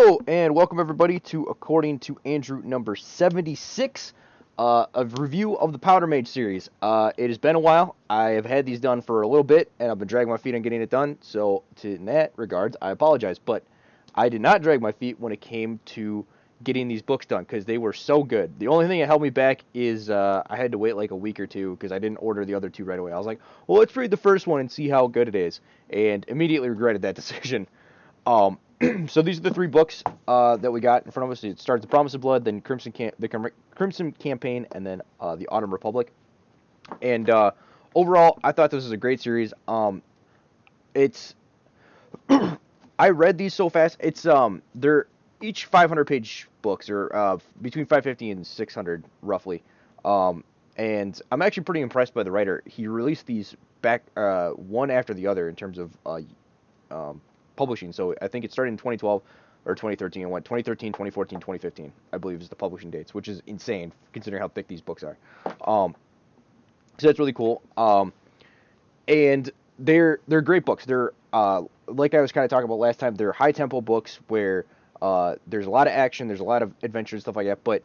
Hello and welcome everybody to According to Andrew number 76, a review of the Powder Mage series. It has been a while. I have had these done for a little bit and I've been dragging my feet on getting it done. So in that regards, I apologize. But I did not drag my feet when it came to getting these books done because they were so good. The only thing that held me back is I had to wait like a week or two because I didn't order the other two right away. I was like, well, let's read the first one and see how good it is, and immediately regretted that decision. So these are the three books that we got in front of us. It starts The Promise of Blood, then Crimson Campaign, and then the Autumn Republic. And overall, I thought this was a great series. It's I read these so fast. They're each 500-page books, or between 550 and 600 roughly. And I'm actually pretty impressed by the writer. He released these back one after the other in terms of publishing. So I think it started in 2012 or 2013 and went 2013, 2014, 2015, I believe is the publishing dates, which is insane considering how thick these books are. So that's really cool. And they're great books. They're like I was kind of talking about last time, they're high tempo books where there's a lot of action, there's a lot of adventure and stuff like that. But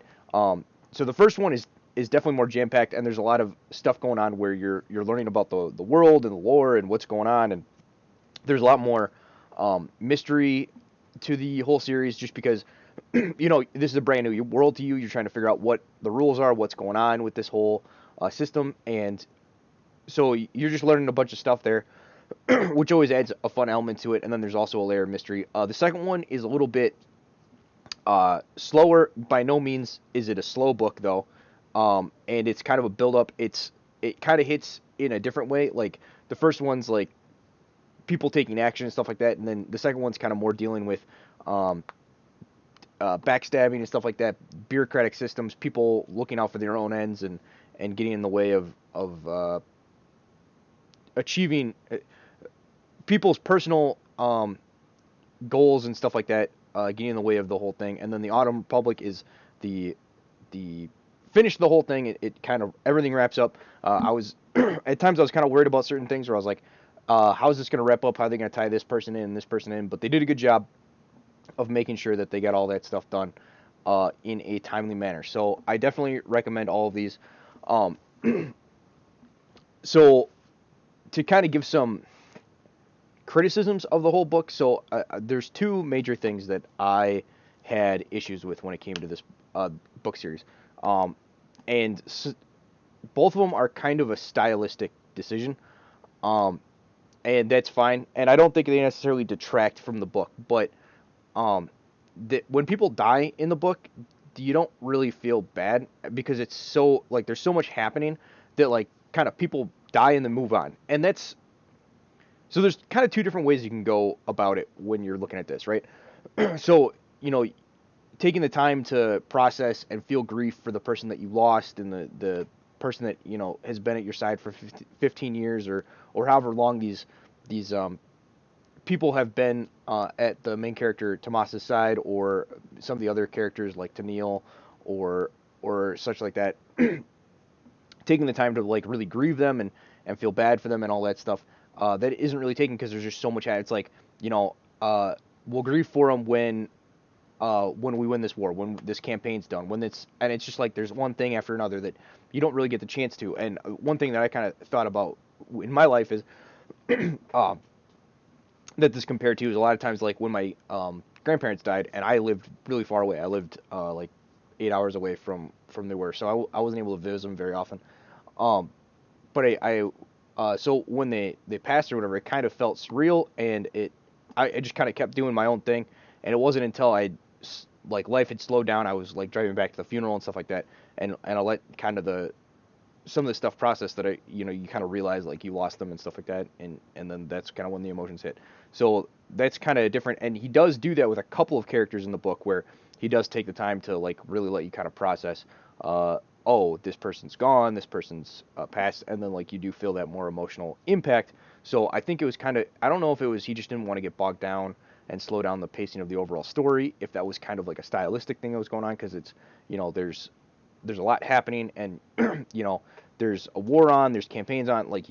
so the first one is definitely more jam packed, and there's a lot of stuff going on where you're learning about the world and the lore and what's going on, and there's a lot more mystery to the whole series, just because this is a brand new world to you. You're trying to figure out what the rules are, what's going on with this whole system, and so you're just learning a bunch of stuff there, which always adds a fun element to it. And then there's also a layer of mystery. The second one is a little bit slower. By no means is it a slow book though, and it's kind of a build up. It kind of hits in a different way. Like the first one's like people taking action and stuff like that, and then the second one's kind of more dealing with backstabbing and stuff like that, bureaucratic systems, people looking out for their own ends and getting in the way of achieving people's personal goals and stuff like that, getting in the way of the whole thing. And then the Autumn Republic is the finish the whole thing. It kind of everything wraps up. I was at times I was kind of worried about certain things where I was like, how is this going to wrap up? How are they going to tie this person in and this person in? But they did a good job of making sure that they got all that stuff done in a timely manner. So I definitely recommend all of these. So to kind of give some criticisms of the whole book, so there's two major things that I had issues with when it came to this book series. And both of them are kind of a stylistic decision. And that's fine. And I don't think they necessarily detract from the book. But when people die in the book, you don't really feel bad because it's so, like, there's so much happening that, like, kind of people die and then move on. And that's, so there's kind of two different ways you can go about it when you're looking at this, right? So, taking the time to process and feel grief for the person that you lost and the person that has been at your side for 15 years or however long these people have been at the main character Tomas's side, or some of the other characters like Tennille or such like that. Taking the time to like really grieve them and feel bad for them and all that stuff, that isn't really taken because there's just so much. It's like we'll grieve for them when we win this war, when this campaign's done, and it's just like there's one thing after another that you don't really get the chance to. And one thing that I kind of thought about in my life is that this compared to is a lot of times like when my grandparents died and I lived really far away. I lived like 8 hours away from they were, so I wasn't able to visit them very often. But so when they passed or whatever, it kind of felt surreal, and I just kind of kept doing my own thing, and it wasn't until like life had slowed down, I was like driving back to the funeral and stuff like that, and I let kind of some of the stuff process that you kind of realize like you lost them and stuff like that, and then that's kind of when the emotions hit. So that's kind of different, and he does do that with a couple of characters in the book where he does take the time to like really let you kind of process, oh, this person's gone, this person's passed, and then like you do feel that more emotional impact. So I think it was kind of, I don't know if it was he just didn't want to get bogged down and slow down the pacing of the overall story, if that was kind of like a stylistic thing that was going on, because it's, there's a lot happening, and there's a war on, there's campaigns on, like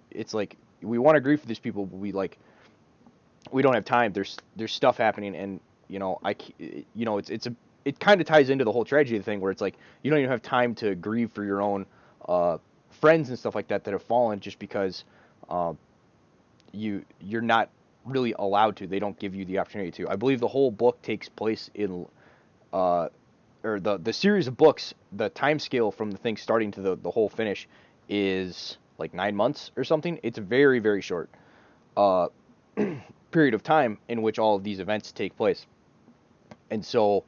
it's like we want to grieve for these people, but we don't have time. There's stuff happening, and it kind of ties into the whole tragedy thing where it's like you don't even have time to grieve for your own friends and stuff like that have fallen just because uh, you're not really allowed to. They don't give you the opportunity to. I believe the whole book takes place in uh, or the series of books. The time scale from the thing starting to the whole finish is like 9 months or something. It's a very very short uh, period of time in which all of these events take place, and so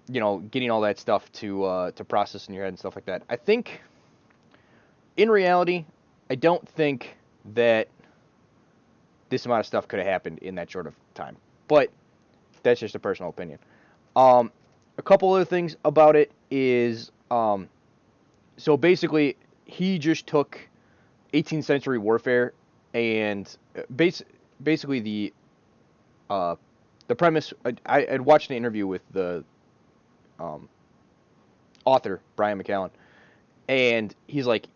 getting all that stuff to process in your head and stuff like that. I think in reality, I don't think that this amount of stuff could have happened in that short of time. But that's just a personal opinion. Um, a couple other things about it is, so basically, he just took 18th century warfare and basically the premise. I had watched an interview with the um, author Brian McCallan, and he's like,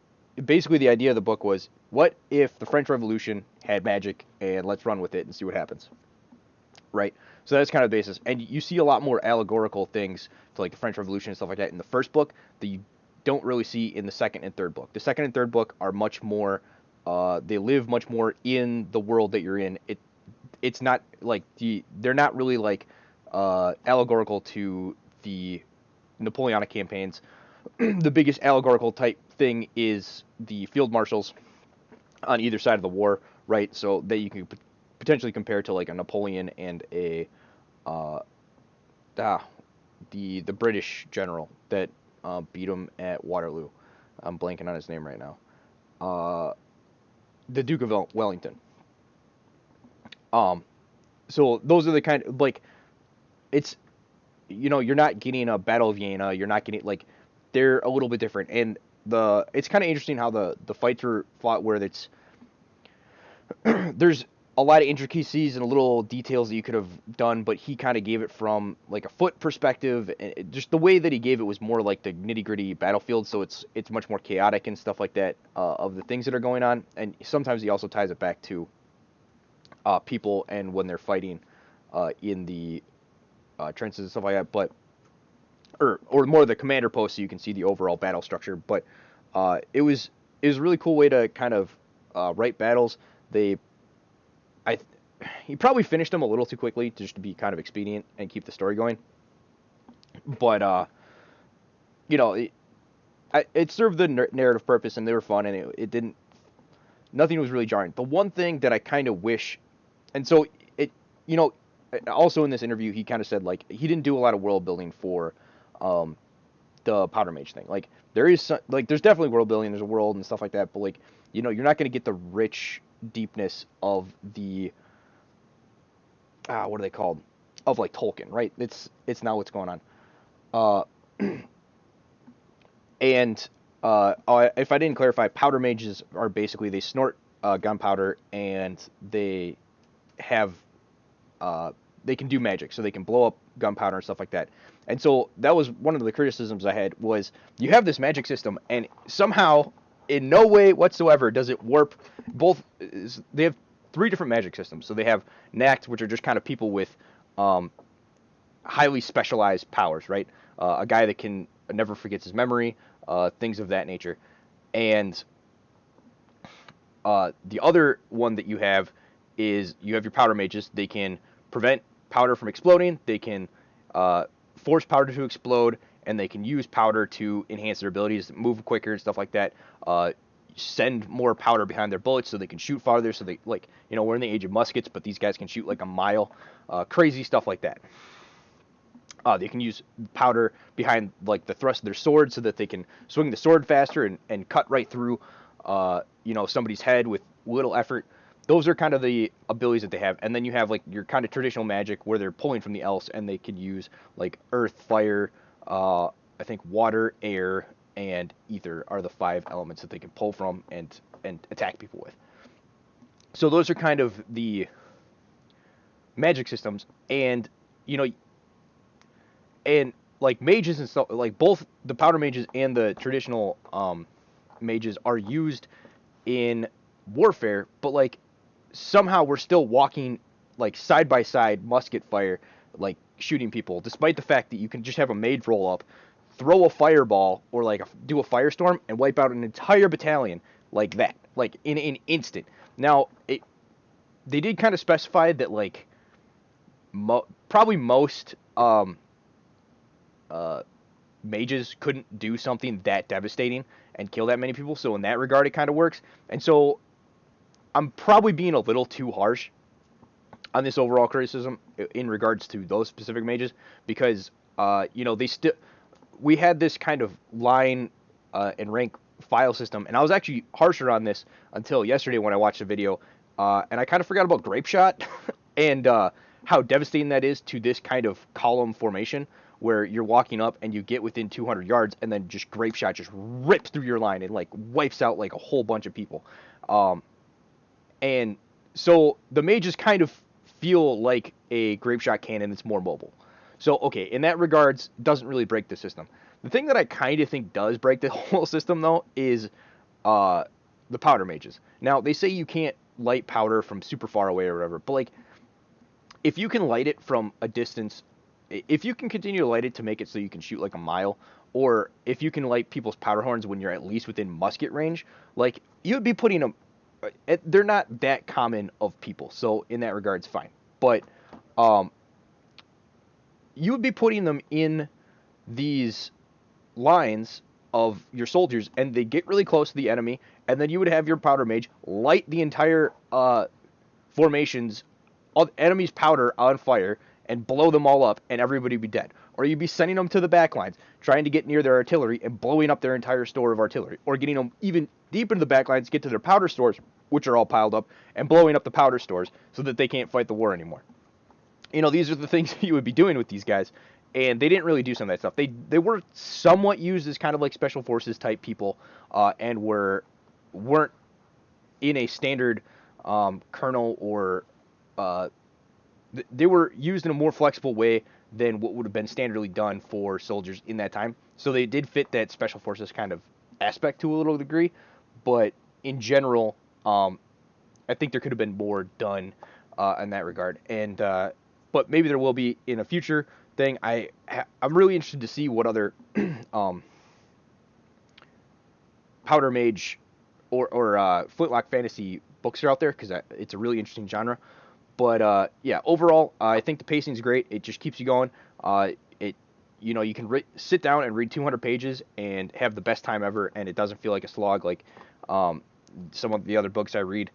basically the idea of the book was, what if the French Revolution had magic, and let's run with it and see what happens, right? So that's kind of the basis, and you see a lot more allegorical things to like the French Revolution and stuff like that in the first book that you don't really see in the second and third book. The second and third book are much more, they live much more in the world that you're in. It's not like they're not really like allegorical to the Napoleonic campaigns. The biggest allegorical type thing is the field marshals on either side of the war, right? So that you can potentially compare to like a Napoleon and a uh, the British general that beat him at Waterloo. I'm blanking on his name right now. The Duke of Wellington. Um, so those are the kind of like it's you're not getting a Battle of Jena. You're not getting like they're a little bit different, and it's kind of interesting how the fights were fought where it's there's a lot of intricacies and little details that you could have done, but he kind of gave it from like a foot perspective, and just the way that he gave it was more like the nitty gritty battlefield. So it's much more chaotic and stuff like that of the things that are going on, and sometimes he also ties it back to people and when they're fighting in the trenches and stuff like that, but or more the commander post, so you can see the overall battle structure. But it was a really cool way to kind of write battles. I he probably finished them a little too quickly just to be kind of expedient and keep the story going. But it served the narrative purpose, and they were fun, and it didn't. Nothing was really jarring. The one thing that I kind of wish, and so it, also in this interview, he kind of said like he didn't do a lot of world building for the Powder Mage thing. Like there's definitely world building, there's a world and stuff like that, but like you're not going to get the rich deepness of the what are they called, of like Tolkien, right? It's not what's going on. And if I didn't clarify, powder mages are basically they snort gunpowder, and they have they can do magic, so they can blow up gunpowder and stuff like that. And so that was one of the criticisms I had was you have this magic system, and somehow in no way whatsoever does it warp both. They have three different magic systems. So they have Nact, which are just kind of people with highly specialized powers, right? A guy that can never forgets his memory, things of that nature. And the other one that you have is you have your powder mages. They can prevent powder from exploding. They can force powder to explode, and they can use powder to enhance their abilities, move quicker and stuff like that. Send more powder behind their bullets so they can shoot farther. So they we're in the age of muskets, but these guys can shoot like a mile. Crazy stuff like that. They can use powder behind like the thrust of their sword so that they can swing the sword faster and cut right through somebody's head with little effort. Those are kind of the abilities that they have. And then you have like your kind of traditional magic where they're pulling from the else, and they can use like earth, fire, I think water, air, and ether are the 5 elements that they can pull from and attack people with. So those are kind of the magic systems, and and like mages and stuff, like both the powder mages and the traditional mages are used in warfare, but like somehow we're still walking like side by side musket fire like shooting people, despite the fact that you can just have a mage roll up, throw a fireball or like do a firestorm and wipe out an entire battalion like that, like in an instant. Now, they did kind of specify that like probably most mages couldn't do something that devastating and kill that many people. So in that regard, it kind of works. And so I'm probably being a little too harsh on this overall criticism in regards to those specific mages because you know we had this kind of line and rank file system, and I was actually harsher on this until yesterday when I watched the video, and I kind of forgot about Grapeshot and how devastating that is to this kind of column formation where you're walking up and you get within 200 yards and then just Grapeshot just rips through your line and like wipes out like a whole bunch of people. And so the mages kind of feel like a Grapeshot cannon that's more mobile. So, okay, in that regards, doesn't really break the system. The thing that I kind of think does break the whole system, though, is the powder mages. Now, they say you can't light powder from super far away or whatever, but, like, if you can light it from a distance, if you can continue to light it to make it so you can shoot, like, a mile, or if you can light people's powder horns when you're at least within musket range, like, you'd be putting them... They're not that common of people, so in that regard, it's fine. But you would be putting them in these lines of your soldiers, and they get really close to the enemy, and then you would have your powder mage light the entire formations of enemy's powder on fire and blow them all up, and everybody would be dead. Or you'd be sending them to the back lines, trying to get near their artillery and blowing up their entire store of artillery, or getting them even deep into the back lines, get to their powder stores, which are all piled up, and blowing up the powder stores so that they can't fight the war anymore. You know, these are the things you would be doing with these guys, and they didn't really do some of that stuff. They were somewhat used as kind of like special forces type people, and weren't in a standard kernel or they were used in a more flexible way than what would have been standardly done for soldiers in that time. So they did fit that special forces kind of aspect to a little degree, but in general, I think there could have been more done in that regard. And but maybe there will be in a future thing. I'm really interested to see what other powder mage or flintlock fantasy books are out there, because it's a really interesting genre. But yeah, overall, I think the pacing's great. It just keeps you going. You can sit down and read 200 pages and have the best time ever, and it doesn't feel like a slog like some of the other books I read.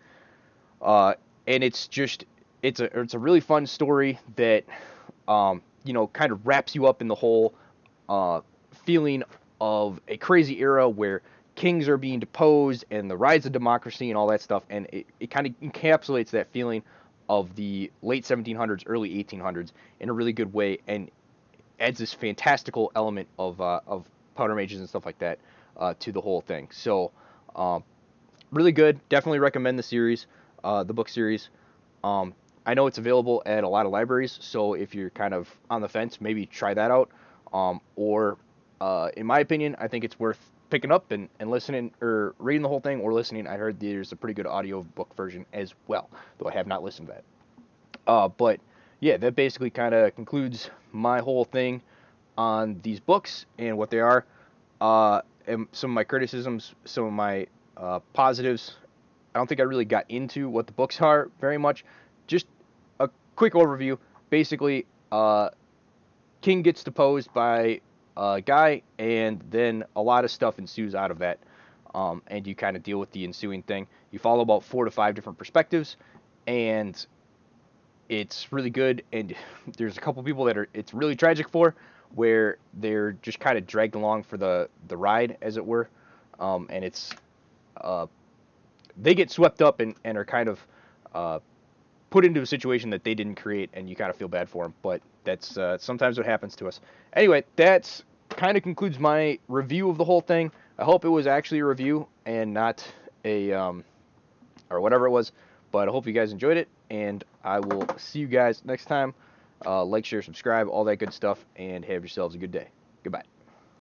And it's a really fun story that kind of wraps you up in the whole feeling of a crazy era where kings are being deposed and the rise of democracy and all that stuff, and it kind of encapsulates that feeling of the late 1700s, early 1800s in a really good way, and adds this fantastical element of powder mages and stuff like that to the whole thing. So really good. Definitely recommend the series, the book series. I know it's available at a lot of libraries, so if you're kind of on the fence, maybe try that out. Or in my opinion, I think it's worth picking up and listening, or reading the whole thing, or listening. I heard there's a pretty good audio book version as well, though I have not listened to that. But yeah, that basically kind of concludes my whole thing on these books and what they are. And some of my criticisms, some of my positives. I don't think I really got into what the books are very much. Just a quick overview. Basically, King gets deposed by a guy, and then a lot of stuff ensues out of that. And you kind of deal with the ensuing thing. You follow about 4 to 5 different perspectives, and it's really good. And there's a couple people that it's really tragic for, where they're just kind of dragged along for the ride, as it were. And it's they get swept up and are kind of put into a situation that they didn't create, and you kind of feel bad for them. But that's sometimes what happens to us. Anyway, that's kind of concludes my review of the whole thing. I hope it was actually a review and not a or whatever it was. But I hope you guys enjoyed it, and I will see you guys next time. Like, share, subscribe, all that good stuff, and have yourselves a good day. Goodbye.